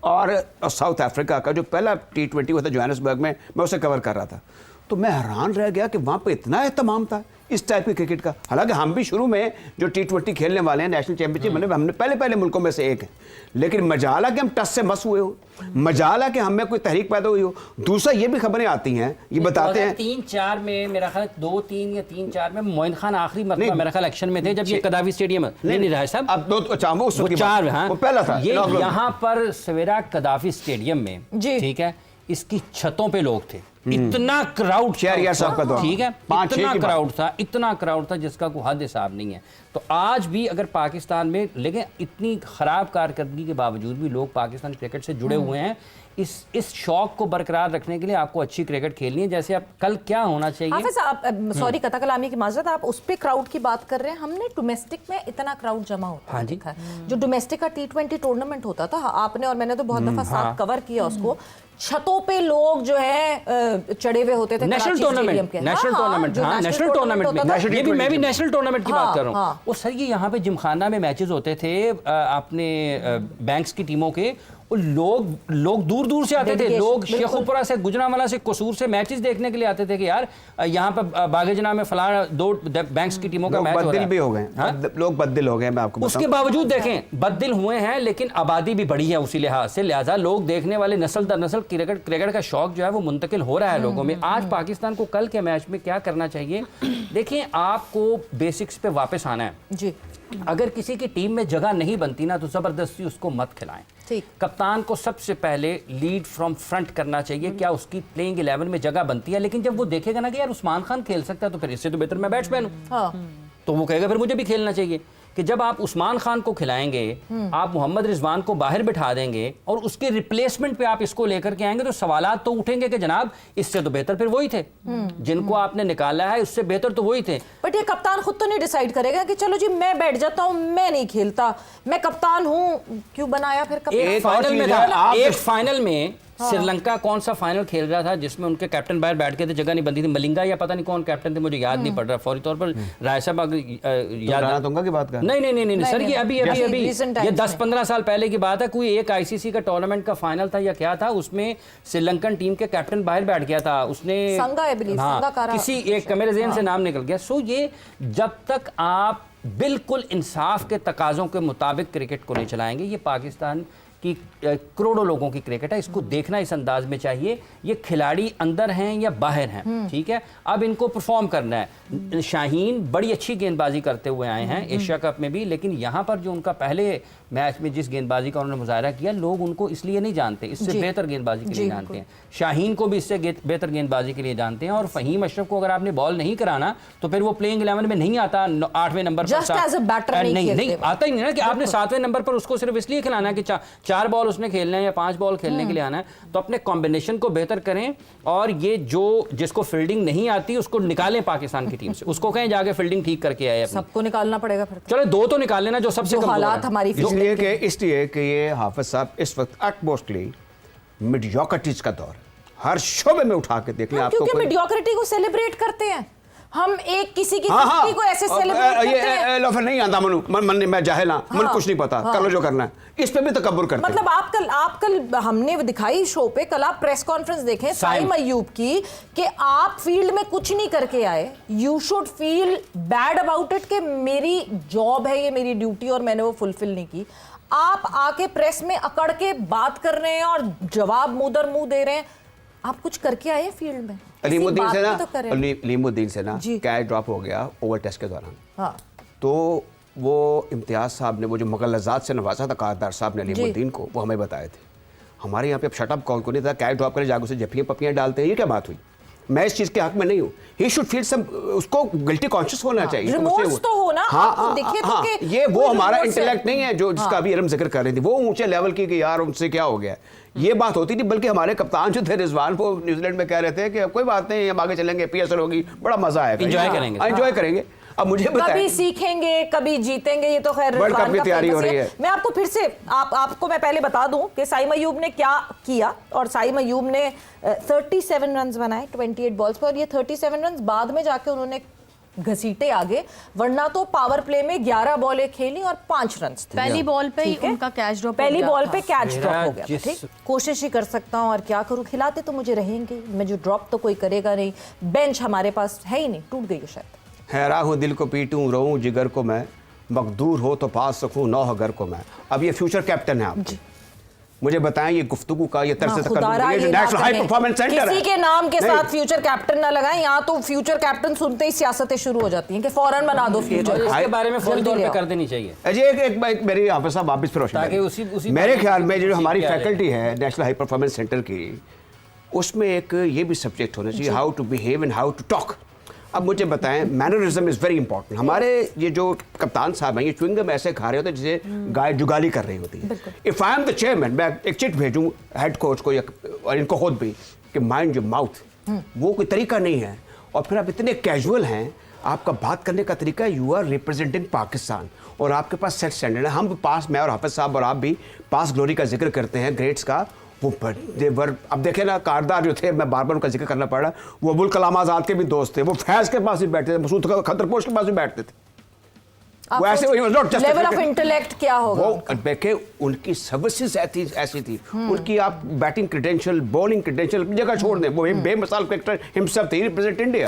और साउथ अफ्रीका का जो पहला T20 हुआ था जोहानिसबर्ग में, मैं उसे कवर कर रहा था, तो मैं हैरान रह गया कि वहाँ पे इतना एहतमाम था, इस टाइप की क्रिकेट का। हालांकि हम भी शुरू में जो T20 खेलने वाले हैं नेशनल चैंपियनशिप में, हमने पहले मुल्कों में से एक है, लेकिन मजाला कि हम टच से मस हुए हो, मजाला कि हम में कोई तहरीक पैदा हुई हो। दूसरा ये भी खबरें आती हैं, ये बताते हैं 3-4 में मेरा ख्याल 2-3 या 3-4 में मोइन खान आखिरी मरतबा मेरा ख्याल एक्शन में थे जब ये कदावी स्टेडियम नहीं रहा साहब, अब दो वो 4 हाँ वो पहला था ये यहाँ पर सवेरा कदाफी स्टेडियम में, ठीक है, इसकी छतों पे लोग थे, इतना क्राउड, शहरियार साहब का दौर, ठीक है, 5-6 इतना क्राउड था जिसका कोई हद हिसाब नहीं है। तो आज भी अगर पाकिस्तान में, लेकिन इतनी खराब कारकर्दगी के बावजूद भी लोग पाकिस्तान क्रिकेट से जुड़े हुए हैं। इस शौक को बरकरार रखने के लिए आपको अच्छी क्रिकेट खेलनी है। जैसे आप कल क्या होना चाहिए, हाफिज आप सॉरी कथा कलामी की माजरत, आप उस पे क्राउड की बात कर रहे हैं, हमने डोमेस्टिक में इतना क्राउड जमा होता हाँ जी, देखा है। जो डोमेस्टिक का T20 टूर्नामेंट होता था, आपने और मैंने तो बहुत दफा साथ कवर किया उसको, छतों पे लोग जो है चढ़े हुए होते थे। नेशनल टूर्नामेंट में ये भी मैं भी नेशनल टूर्नामेंट की बात कर रहा हूँ। और सर ये यहाँ पे जिमखाना में मैचेस होते थे अपने बैंक्स की टीमों के, और लोग दूर दूर से आते थे, लोग शेखुपुरा से, गुजरांवाला से, कसूर से मैचेस देखने के लिए आते थे कि यार यहाँ पर बागेजना में फलाना 2 बैंक्स की टीमों का मैच हो रहा है। भी हो गए लोग, बददिल हो गए, मैं आपको उसके बावजूद देखें बददिल हुए हैं, लेकिन आबादी भी बढ़ी है उसी लिहाज से, लिहाजा लोग देखने वाले नस्ल दर नस्ल क्रिकेट का शौक जो है वो मुंतकिल हो रहा है लोगों में। आज पाकिस्तान को कल के मैच में क्या करना चाहिए, देखिए आपको बेसिक्स पे वापस आना है जी। अगर किसी की टीम में जगह नहीं बनती ना, तो जबरदस्ती उसको मत खिलाएं। कप्तान को सबसे पहले लीड फ्रॉम फ्रंट करना चाहिए, क्या उसकी प्लेइंग 11 में जगह बनती है। लेकिन जब वो देखेगा ना कि यार उस्मान खान खेल सकता है, तो फिर इससे तो बेहतर मैं बैट्समैन हूं, तो वो कहेगा फिर मुझे भी खेलना चाहिए। कि जब आप उस्मान खान को खिलाएंगे, आप मोहम्मद रिजवान को बाहर बिठा देंगे और उसके रिप्लेसमेंट पे आप इसको लेकर के आएंगे, तो सवालात तो उठेंगे कि जनाब इससे तो बेहतर फिर वही थे जिनको आपने निकाला है, उससे बेहतर तो वही थे। बट ये कप्तान खुद तो नहीं डिसाइड करेगा कि चलो जी मैं बैठ जाता हूं, मैं नहीं खेलता, मैं कप्तान हूं, क्यों बनाया फिर कप्तान? एक फाइनल में था, एक फाइनल में श्रीलंका कौन सा फाइनल खेल रहा था जिसमें उनके कैप्टन बाहर बैठ के थे, जगह नहीं बनती थी, मलिंगा या पता नहीं कौन कैप्टन थे, मुझे याद नहीं पड़ रहा फौरी तौर पर। राय साहब याद दूंगा की बात कर, नहीं सर, ये अभी ये 10-15 साल पहले की बात है। कोई एक आईसीसी का टूर्नामेंट का फाइनल था या क्या था, उसमें श्रीलंकन टीम के कैप्टन बाहर बैठ गया था, उसने किसी एक मेरे ज़हन से नाम निकल गया। सो ये जब तक आप बिल्कुल इंसाफ के तकाजों के मुताबिक क्रिकेट को नहीं चलाएंगे, ये पाकिस्तान कि करोड़ों लोगों की क्रिकेट है, इसको देखना इस अंदाज में चाहिए। ये खिलाड़ी अंदर हैं या बाहर हैं, ठीक है, अब इनको परफॉर्म करना है। शाहीन बड़ी अच्छी गेंदबाजी करते हुए आए हैं एशिया कप में भी, लेकिन यहाँ पर जो उनका पहले मैच में जिस गेंदबाजी का उन्होंने मुजाहरा किया, लोग उनको इसलिए नहीं जानते, इससे बेहतर गेंदबाजी के लिए जानते हैं। शाहीन को भी इससे बेहतर गेंदबाजी के लिए जानते हैं। और फहीम अशरफ को अगर आपने बॉल नहीं कराना, तो फिर वो प्लेइंग 11 में नहीं आता, 8वें नंबर पर नहीं आता ही नहीं ना, कि आपने 7वें नंबर पर उसको सिर्फ इसलिए खिलाना है कि 4 बॉल उसने खेलना है या 5 बॉल खेलने के लिए आना है। तो अपने कॉम्बिनेशन को बेहतर करें, और ये जिसको फील्डिंग नहीं आती उसको निकालें पाकिस्तान की टीम से, उसको कहें जाके फील्डिंग ठीक करके आए। सबको निकालना पड़ेगा फिर, चलो 2 तो निकाल लेना जो सबसे हालात हमारी, इसलिए कि ये हाफिज साहब इस वक्त अटमोस्टली मीडियोक्रिटीज का दौर, हर शोबे में उठा के देख लें आपको, क्योंकि मीडियोक्रिटी को सेलिब्रेट करते हैं हम, एक किसी की सख्ती को ऐसे सेलिब्रेट करते हैं। ये फिर नहीं आता मन मैं जाहिल हां, मन कुछ नहीं पता, कर लो जो करना है, इस पे भी तकब्बुर करते हैं। मतलब आप कल हमने दिखाई शो पे, कल आप प्रेस कॉन्फ्रेंस देखें साइम अय्यूब की, कि आप फील्ड में कुछ नहीं करके आए, you should feel bad about it, कि मेरी जॉब है, ये मेरी ड्यूटी और मैंने वो फुलफिल नहीं की। आप आके प्रेस में अकड़ के बात कर रहे हैं और जवाब मुंह दर मुंह दे रहे हैं। आप कुछ करके आए फील्ड में? अलीमुद्दीन से ना कैच ड्रॉप हो गया ओवर टेस्ट के दौरान, तो वो इम्तियाज साहब ने वो जो मुगलजात से नवाजा था कारदार साहब ने अलीमुद्दीन को, वो हमें बताए थे। हमारे यहाँ पे अब शटअप कॉल को नहीं था, कैच ड्रॉप करे जागो से जफियाँ पपियाँ डालते हैं, ये क्या बात हुई? मैं इस चीज के हक में नहीं हूँ। ही शुड फील सम, उसको गिल्टी कॉन्शियस होना चाहिए, रिमोर्स तो होना। हाँ, देखिए तो कि ये वो हमारा इंटेलेक्ट नहीं है जो जिसका अभी हम जिक्र कर रही थी, वो ऊंचे लेवल की कि यार उनसे क्या हो गया, ये बात होती थी। बल्कि हमारे कप्तान जो थे रिजवान, वो न्यूजीलैंड में कह रहे थे कि कोई बात नहीं, हम आगे चलेंगे, PSL होगी, बड़ा मजा आएगा, एंजॉय करेंगे। अब मुझे कभी सीखेंगे कभी जीतेंगे, ये तो खैर वर्ल्ड कप की तैयारी हो रही है। मैं आपको फिर से आपको मैं पहले बता दूं कि साइम अय्यूब ने क्या किया, और साइम अय्यूब ने 37 रन बनाए 28 बॉल्स पर, और ये 37 रन बाद में जाके उन्होंने घसीटे आगे, वरना तो पावर प्ले में 11 बॉलें खेली और 5 रन थे। पहली बॉल पे ही उनका कैच ड्रॉप, पहली बॉल पे कैच ड्रॉप हो गया। ठीक, कोशिश ही कर सकता हूं और क्या करूं, खिलाते तो मुझे रहेंगे, मैं जो ड्रॉप तो कोई करेगा नहीं, बेंच हमारे पास है ही नहीं, टूट गई शायद। हैरान हूँ दिल को पीटूं रोऊं जिगर को मैं, मकदूर हो तो पास सकूं नौह घर को मैं। अब ये फ्यूचर कैप्टन है आप, मुझे बताएं ये गुफ्तगू का ये तर्ज नेशनल हाई परफॉर्मेंस सेंटर किसी है। के नाम के साथ फ्यूचर कैप्टन ना लगाएं, यहाँ तो फ्यूचर कैप्टन सुनते ही सियासतें शुरू हो जाती हैं कि फौरन बना दो फ्यूचर। इसके बारे में फौरी तौर पे कर देनी चाहिए। अजय एक मेरी हाफिज साहब वापिस फिर ताकि उसी मेरे ख्याल में जो हमारी फैकल्टी है नेशनल हाई परफॉर्मेंस सेंटर की, उसमें एक ये भी सब्जेक्ट होना चाहिए, how to behave and how to talk. अब मुझे बताएं, मैनरिज्म इज़ वेरी इंपॉर्टेंट। हमारे ये जो कप्तान साहब हैं ये च्युइंगम ऐसे खा रहे होते हैं जैसे गाय जुगाली कर रही होती है। If I am the chairman, मैं एक चिट भेजूं हेड कोच को और इनको खुद भी कि माइंड योर माउथ, वो कोई तरीका नहीं है। और फिर आप इतने कैजुअल हैं, आपका बात करने का तरीका, यू आर रिप्रेजेंटिंग पाकिस्तान और आपके पास सेट स्टैंडर्ड है। हम पास, मैं और हाफिज साहब और आप भी पास ग्लोरी का जिक्र करते हैं, ग्रेट्स का, वो देवर। अब देखे ना, कारदार जो थे, मैं बार बार उनका जिक्र करना पड़ रहा, वो अबुल कलाम आज़ाद के भी दोस्त थे, वो फैज़ के पास भी बैठते थे, मसूद खतरपोश के पास भी बैठते थे। वो ऐसे लेवल ऑफ इंटेलेक्ट क्या होगा? वो देखे उनकी सर्विसेज ऐसी थी, उनकी आप बैटिंग क्रेडेंशियल, बॉलिंग क्रेडेंशियल जगह छोड़ दें, वो बेमिसाल क्रिकेटर हिमसेल्फ थे, रिप्रेजेंट इंडिया।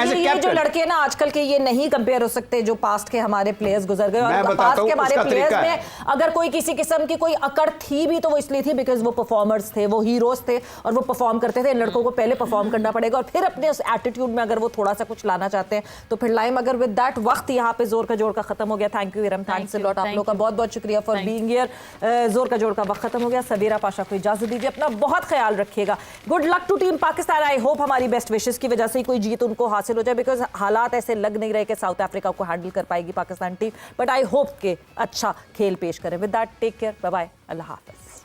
ये जो लड़के ना आजकल के, ये नहीं कंपेयर हो सकते जो पास्ट के हमारे प्लेयर्स गुजर गए। और पास्ट के हमारे प्लेयर्स में अगर कोई किसी किस्म की कोई अकड़ थी भी तो वो इसलिए थी बिकॉज वो परफॉर्मर्स थे, वो हीरोज थे और वो परफॉर्म करते थे। इन लड़कों को पहले परफॉर्म करना पड़ेगा और फिर अपने उस एटीट्यूड में अगर वो थोड़ा सा कुछ लाना चाहते हैं तो फिर लाइम। अगर विद दैट वक्त यहाँ पे जोर का जोड़ खत्म हो गया। Thank you Iram, thanks a lot, आप लोगों का बहुत बहुत शुक्रिया फॉर बीइंग हियर। जोर का जोड़ का वक्त खत्म हो गया। सबीरा पाशा को इजाजत दीजिए, अपना बहुत ख्याल रखिएगा। Good luck to team Pakistan. I hope हमारी बेस्ट विशेस की वजह से ही कोई जीत उनको हासिल हो जाए, बिकॉज हालात ऐसे लग नहीं रहे कि साउथ अफ्रीका को हैंडल कर पाएगी Pakistan team, but I hope के अच्छा खेल पेश करें। With that take care, bye bye, अल्लाह हाफिज।